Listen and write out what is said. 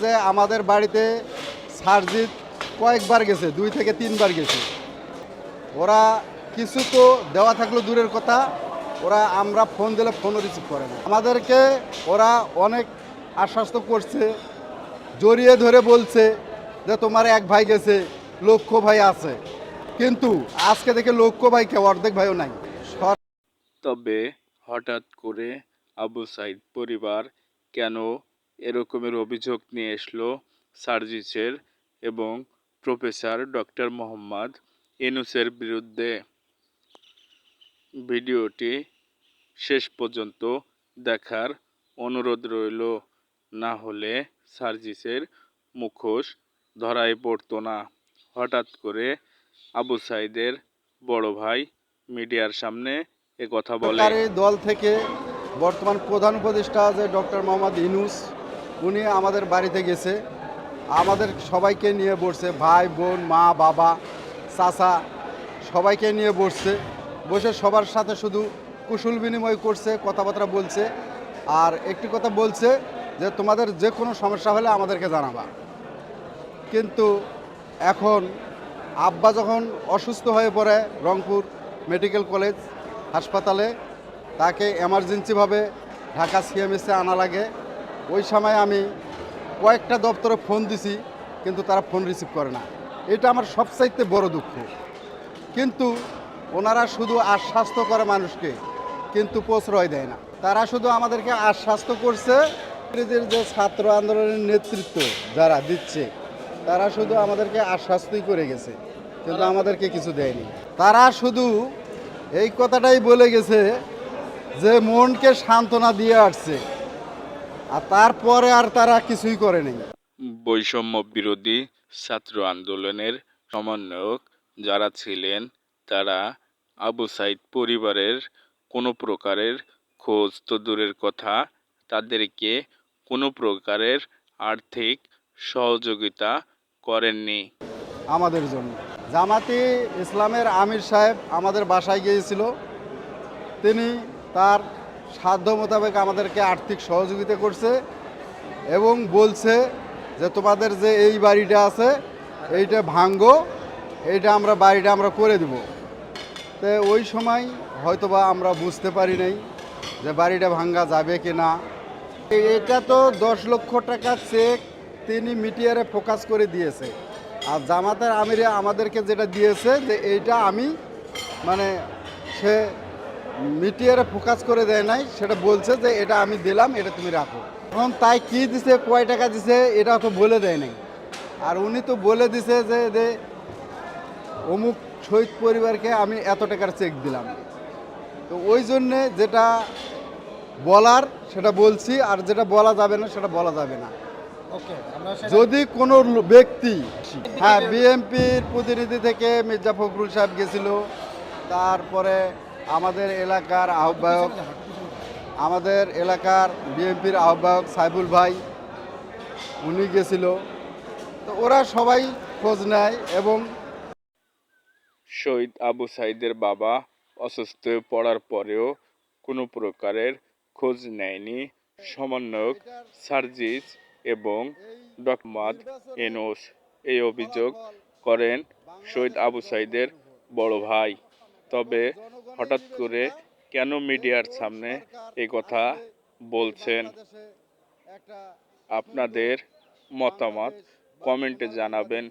যে আমাদের বাড়িতে সার্জিত কয়েকবার গেছে, 2 থেকে 3 বার গেছে। ওরা কিছু তো দেওয়া থাকলো দূরের কথা, ওরা আমরা ফোন দিলে ফোনও রিসিভ করে না। আমাদেরকে ওরা অনেক আশ্বস্ত করছে, জড়িয়ে ধরে বলছে যে তোমার এক ভাই গেছে, লক্ষ্য ভাই আছে। কিন্তু আজকে থেকে লক্ষ্য ভাই কেউ, অর্ধেক ভাইও নাই। তবে হঠাৎ করে আবু সাইদ পরিবার কেন এরকমের অভিযোগ নিয়ে এসলো সার্জিসের এবং প্রফেসর ডক্টর মোহাম্মদ ইউনূসের বিরুদ্ধে? ভিডিওটি শেষ পর্যন্ত দেখার অনুরোধ রইল, না হলে সার্জিসের মুখোশ ধরাই পড়তো না। হঠাৎ করে আবু সাইদের বড় ভাই মিডিয়ার সামনে কথা বলে। সরকারি দল থেকে বর্তমান প্রধান উপদেষ্টা যে ডক্টর মোহাম্মদ ইউনূস, উনি আমাদের বাড়িতে গেছে, আমাদের সবাইকে নিয়ে বসছে, ভাই বোন মা বাবা চাচা সবাইকে নিয়ে বসছে, বসে সবার সাথে শুধু কুশল বিনিময় করছে, কথাবার্তা বলছে। আর একটি কথা বলছে যে তোমাদের যে কোনো সমস্যা হলে আমাদেরকে জানাবা। কিন্তু এখন আব্বা যখন অসুস্থ হয়ে পড়ে রংপুর মেডিকেল কলেজ হাসপাতালে, তাকে এমার্জেন্সিভাবে ঢাকা সিএমএসে আনা লাগে। ওই সময় আমি কয়েকটা দপ্তরে ফোন দিছি, কিন্তু তারা ফোন রিসিভ করে না। এটা আমার সবচাইতে বড় দুঃখ। কিন্তু ওনারা শুধু আশ্বাস্ত করে মানুষকে, কিন্তু প্রশ্রয় দেয় না। তারা শুধু আমাদেরকে আশ্বাস্ত করছে, এদের যে ছাত্র আন্দোলনের নেতৃত্ব যারা দিচ্ছে, তারা শুধু আমাদেরকে আশ্বাস্তই করে গেছে, কিন্তু আমাদেরকে কিছু দেয়নি। তারা শুধু এই কথাটাই বলে গেছে যে মনকে সান্ত্বনা দিয়ে আসছে, আর তারপরে আর তারা কিছুই করেনি। বৈষম্য বিরোধী ছাত্র আন্দোলনের সমন্বয়ক যারা ছিলেন, তারা আবু সাইদ পরিবারের কোনো প্রকারের খোঁজ তো দূরের কথা, তাদেরকে কোনো প্রকারের আর্থিক সহযোগিতা করেননি। আমাদের জন্য জামাতি ইসলামের আমির সাহেব আমাদের বাসায় গিয়েছিল। তিনি তার সাধ্য মোতাবেক আমাদেরকে আর্থিক সহযোগিতা করছে এবং বলছে যে তোমাদের যে এই বাড়িটা আছে এইটা ভাঙ্গো, বাড়িটা আমরা করে দেব। তো ওই সময় হয়তোবা আমরা বুঝতে পারি নাই যে বাড়িটা ভাঙ্গা যাবে কি না। এটা তো 10 লক্ষ টাকা চেক তিনি মিডিয়ারে ফোকাস করে দিয়েছে। আর জামাতের আমিরে আমাদেরকে যেটা দিয়েছে যে এইটা আমি মানে সে মিডিয়ারে ফোকাস করে দেয় নাই, সেটা বলছে যে এটা আমি দিলাম, এটা তুমি রাখো। এখন তাই কি দিছে, কয় টাকা দিছে, এটা তো বলে দেয় নাই। আর উনি তো বলে দিছে যে অমুক শহীদ পরিবারকে আমি এত টাকার চেক দিলাম। তো ওই জন্যে যেটা বলার সেটা বলছি, আর যেটা বলা যাবে না সেটা বলা যাবে না। যদি কোনো ব্যক্তি, হ্যাঁ, বিএনপির প্রতিনিধি থেকে মির্জা ফখরুল সাহেব গেছিল, তারপরে আমাদের এলাকার বিএনপির আহ্বায়ক সাইফুল ভাই, উনি গেছিল। তো ওরা সবাই খোঁজ নেয় এবং শহীদ আবু সাইদের বাবা অসুস্থ হয়ে পড়ার পরেও কোনো প্রকারের খোঁজ নেয়নি সমন্বয়ক সার্জিস এবং ডক্টর মোহাম্মদ ইউনূস। এই অভিযোগ করেন শহীদ আবু সাইদের বড় ভাই। তবে হঠাৎ করে কেন মিডিয়ার সামনে এই কথা বলছেন? আপনাদের মতামত কমেন্টে জানাবেন।